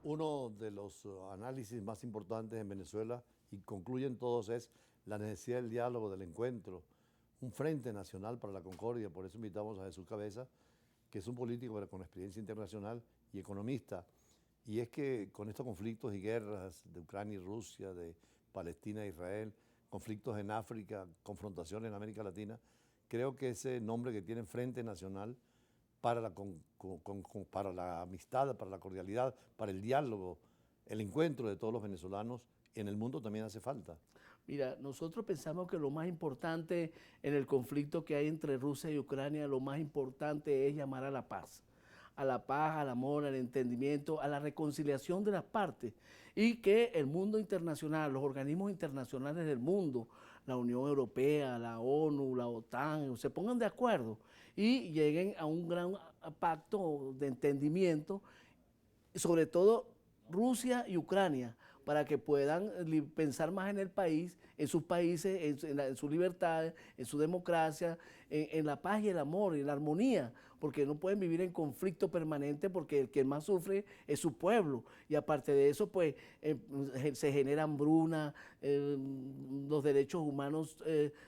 Uno de los análisis más importantes en Venezuela, y concluyen todos, es la necesidad del diálogo, del encuentro, un frente nacional para la concordia. Por eso invitamos a Jesús Cabeza, que es un político pero con experiencia internacional y economista. Y es que con estos conflictos y guerras de Ucrania y Rusia, de Palestina e Israel, conflictos en África, confrontaciones en América Latina, creo que ese nombre que tiene Frente Nacional para para la amistad, para la cordialidad, para el diálogo, el encuentro de todos los venezolanos en el mundo también hace falta. Mira, nosotros pensamos que lo más importante en el conflicto que hay entre Rusia y Ucrania, lo más importante es llamar a la paz, al amor, al entendimiento, a la reconciliación de las partes y que el mundo internacional, los organismos internacionales del mundo, la Unión Europea, la ONU, la OTAN, se pongan de acuerdo y lleguen a un gran pacto de entendimiento, sobre todo Rusia y Ucrania, para que puedan pensar más en el país, en sus países, en sus libertades, en su democracia, en la paz y el amor, en la armonía, porque no pueden vivir en conflicto permanente porque el que más sufre es su pueblo. Y aparte de eso, pues se genera hambruna, los derechos humanos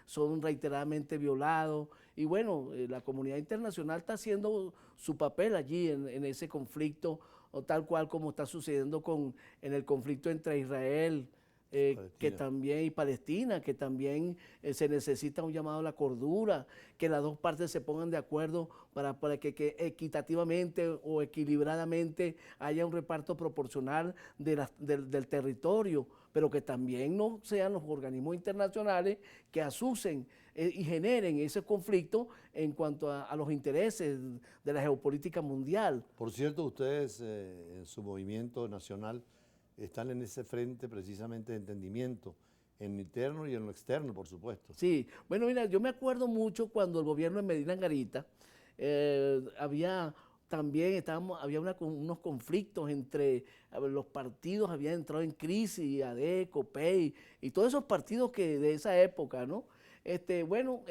son reiteradamente violados. Y bueno, la comunidad internacional está haciendo su papel allí en ese conflicto, o tal cual como está sucediendo en el conflicto entre Israel que Palestina. también, y Palestina, que también se necesita un llamado a la cordura, que las dos partes se pongan de acuerdo para que equitativamente o equilibradamente haya un reparto proporcional del territorio, pero que también no sean los organismos internacionales que asusen y generen ese conflicto en cuanto a los intereses de la geopolítica mundial. Por cierto, ustedes en su movimiento nacional están en ese frente precisamente de entendimiento, en lo interno y en lo externo, por supuesto. Sí, bueno, mira, yo me acuerdo mucho cuando el gobierno de Medina Angarita había también había unos conflictos entre los partidos, habían entrado en crisis, ADECO, PEI y todos esos partidos que de esa época, ¿no? Bueno,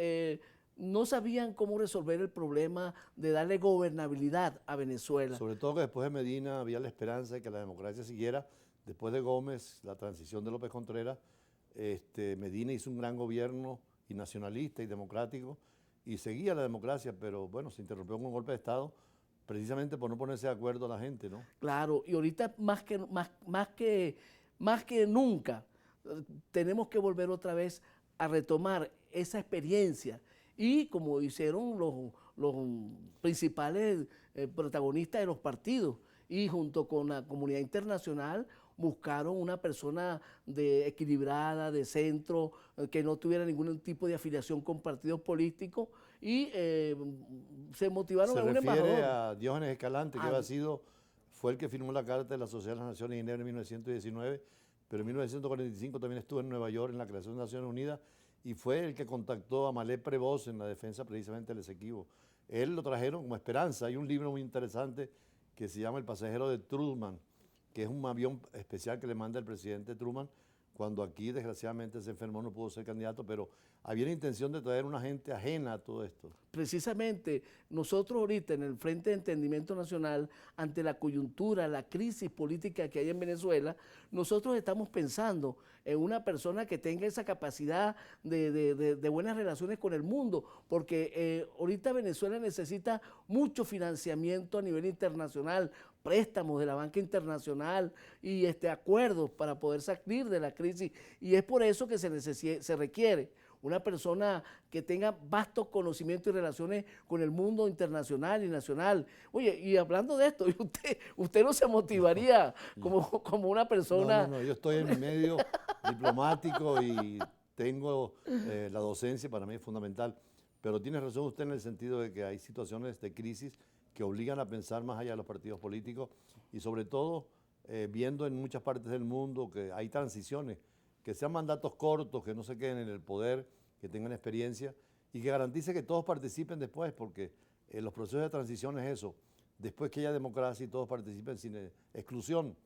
no sabían cómo resolver el problema de darle gobernabilidad a Venezuela. Sobre todo que después de Medina había la esperanza de que la democracia siguiera. Después de Gómez, la transición de López Contreras, Medina hizo un gran gobierno y nacionalista y democrático y seguía la democracia, pero bueno, se interrumpió con un golpe de Estado precisamente por no ponerse de acuerdo a la gente, ¿no? Claro, y ahorita más que nunca tenemos que volver otra vez a retomar esa experiencia. Y como hicieron los principales protagonistas de los partidos, y junto con la comunidad internacional buscaron una persona equilibrada, de centro, que no tuviera ningún tipo de afiliación con partidos políticos, y se motivaron Se a un refiere embajador. a Diógenes Escalante, que Ah, había sido, fue el que firmó la Carta de la Sociedad de las Naciones de Ginebra en 1919, pero en 1945 también estuvo en Nueva York en la creación de Naciones Unidas y fue el que contactó a Malé Prevost en la defensa precisamente del Esequibo. Él lo trajeron como esperanza. Hay un libro muy interesante que se llama El pasajero de Truman, que es un avión especial que le manda el presidente Truman cuando aquí desgraciadamente se enfermó, no pudo ser candidato, pero había la intención de traer una gente ajena a todo esto. precisamente nosotros ahorita en el Frente de Entendimiento Nacional, ante la coyuntura, la crisis política que hay en Venezuela, nosotros estamos pensando en una persona que tenga esa capacidad de buenas relaciones con el mundo, porque ahorita Venezuela necesita mucho financiamiento a nivel internacional, préstamos de la banca internacional y acuerdos para poder salir de la crisis, y es por eso que se requiere una persona que tenga vastos conocimientos y relaciones con el mundo internacional y nacional. Oye, y hablando de esto, usted no se motivaría como una No, no, persona. no, yo estoy en mi medio diplomático y tengo la docencia, para mí es fundamental, pero tiene razón usted en el sentido de que hay situaciones de crisis que obligan a pensar más allá de los partidos políticos y sobre todo viendo en muchas partes del mundo que hay transiciones, que sean mandatos cortos, que no se queden en el poder, que tengan experiencia y que garantice que todos participen después, porque los procesos de transición es eso, después que haya democracia y todos participen sin exclusión.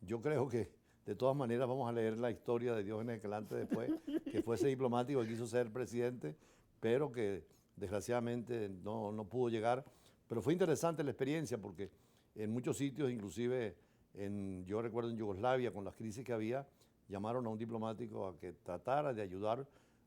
Yo creo que de todas maneras vamos a leer la historia de Diógenes Escalante después, que fue ese diplomático que quiso ser presidente, pero que desgraciadamente no pudo llegar. Pero fue interesante la experiencia porque en muchos sitios, inclusive Yo recuerdo en Yugoslavia, con las crisis que había, llamaron a un diplomático a que tratara de ayudar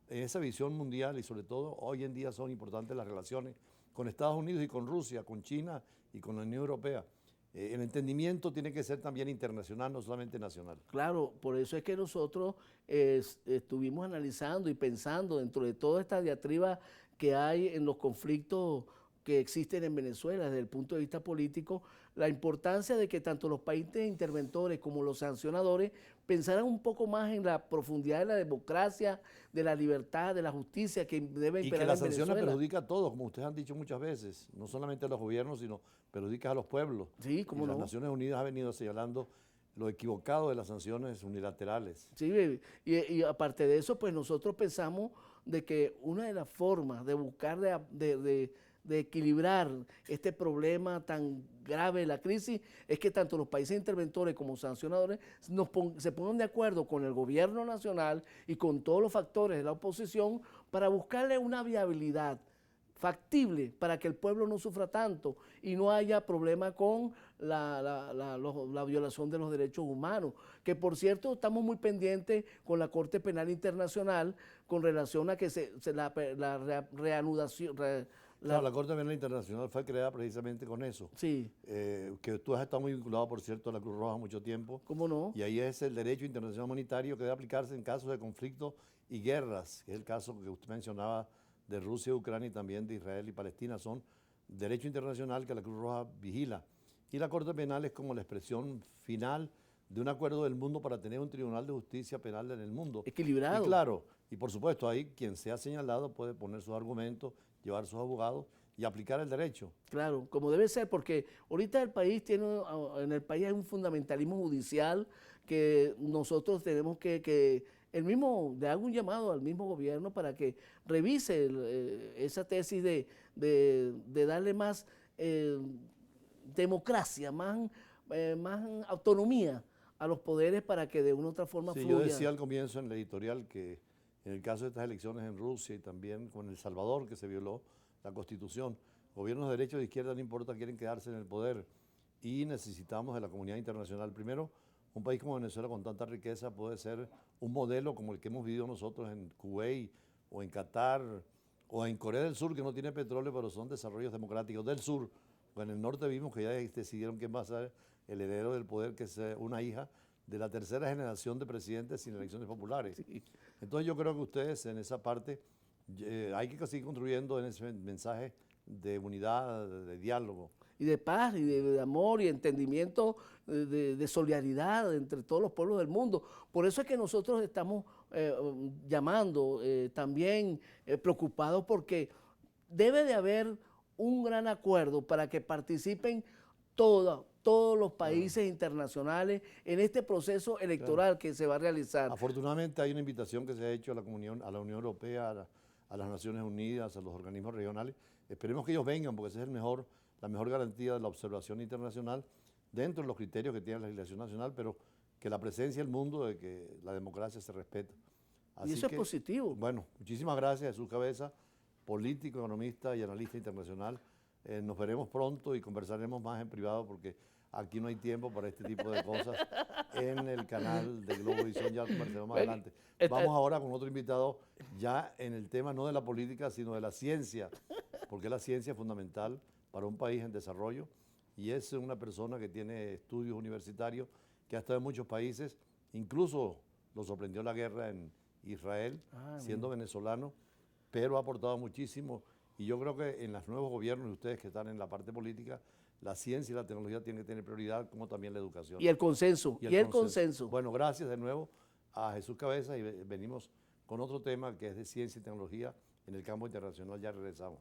en esa visión mundial y sobre todo hoy en día son importantes las relaciones con Estados Unidos y con Rusia, con China y con la Unión Europea. El entendimiento tiene que ser también internacional, no solamente nacional. Claro, por eso es que nosotros estuvimos analizando y pensando dentro de toda esta diatriba que hay en los conflictos que existen en Venezuela desde el punto de vista político, la importancia de que tanto los países interventores como los sancionadores pensaran un poco más en la profundidad de la democracia, de la libertad, de la justicia que debe Y imperar que en las sanciones Venezuela. perjudica a todos, como ustedes han dicho muchas veces, no solamente a los gobiernos, sino perjudica a los pueblos. Sí, cómo Y las no. Naciones Unidas ha venido señalando lo equivocado de las sanciones unilaterales. Sí, baby. Y aparte de eso, pues nosotros pensamos de que una de las formas de buscar de equilibrar este problema tan grave de la crisis es que tanto los países interventores como sancionadores se pongan de acuerdo con el gobierno nacional y con todos los factores de la oposición para buscarle una viabilidad factible para que el pueblo no sufra tanto y no haya problema con la violación de los derechos humanos. Que por cierto estamos muy pendientes con la Corte Penal Internacional con relación a que la reanudación. Claro, la Corte Penal Internacional fue creada precisamente con eso. Sí, Que tú has estado muy vinculado, por cierto, a la Cruz Roja mucho tiempo. ¿cómo no? Y ahí es el derecho internacional humanitario que debe aplicarse en casos de conflicto y guerras, que es el caso que usted mencionaba de Rusia, Ucrania y también de Israel y Palestina. Son derecho internacional que la Cruz Roja vigila. Y la Corte Penal es como la expresión final de un acuerdo del mundo para tener un tribunal de justicia penal en el mundo. Equilibrado. Y claro, y por supuesto ahí quien sea señalado puede poner sus argumentos, llevar sus abogados y aplicar el derecho. Claro, como debe ser, porque ahorita en el país hay un fundamentalismo judicial que nosotros tenemos le hago un llamado al mismo gobierno para que revise esa tesis de darle más democracia, más autonomía a los poderes para que de una u otra forma Sí, fluya. yo decía al comienzo en el editorial que en el caso de estas elecciones en Rusia y también con El Salvador, que se violó la Constitución, gobiernos de derecha o de izquierda, no importa, quieren quedarse en el poder y necesitamos de la comunidad internacional. Primero, un país como Venezuela con tanta riqueza puede ser un modelo como el que hemos vivido nosotros en Kuwait o en Qatar o en Corea del Sur, que no tiene petróleo, pero son desarrollos democráticos del sur. En el norte vimos que ya decidieron quién va a ser el heredero del poder, que es una hija de la tercera generación de presidentes sin elecciones populares. Sí. Entonces yo creo que ustedes en esa parte hay que seguir construyendo en ese mensaje de unidad, de diálogo. Y de paz, y de amor, y entendimiento, de solidaridad entre todos los pueblos del mundo. Por eso es que nosotros estamos llamando también preocupados porque debe de haber un gran acuerdo para que participen todos los países internacionales en este proceso electoral que se va a realizar. Afortunadamente hay una invitación que se ha hecho a la Unión Europea, a las Naciones Unidas, a los organismos regionales. Esperemos que ellos vengan porque esa es la mejor garantía de la observación internacional dentro de los criterios que tiene la legislación nacional, pero que la presencia del mundo, de que la democracia se respeta. Y eso es positivo. Bueno, muchísimas gracias, Jesús Cabeza, político, economista y analista internacional. Nos veremos pronto y conversaremos más en privado porque aquí no hay tiempo para este tipo de cosas en el canal de Globovisión. Ya conversaremos más adelante. Vamos ahora con otro invitado ya en el tema no de la política, sino de la ciencia, porque la ciencia es fundamental para un país en desarrollo y es una persona que tiene estudios universitarios, que ha estado en muchos países, incluso lo sorprendió la guerra en Israel, siendo venezolano, pero ha aportado muchísimo. Y yo creo que en los nuevos gobiernos, y ustedes que están en la parte política, la ciencia y la tecnología tienen que tener prioridad, como también la educación. Y el consenso. Y el consenso. Bueno, gracias de nuevo a Jesús Cabeza y venimos con otro tema que es de ciencia y tecnología en el campo internacional. Ya regresamos.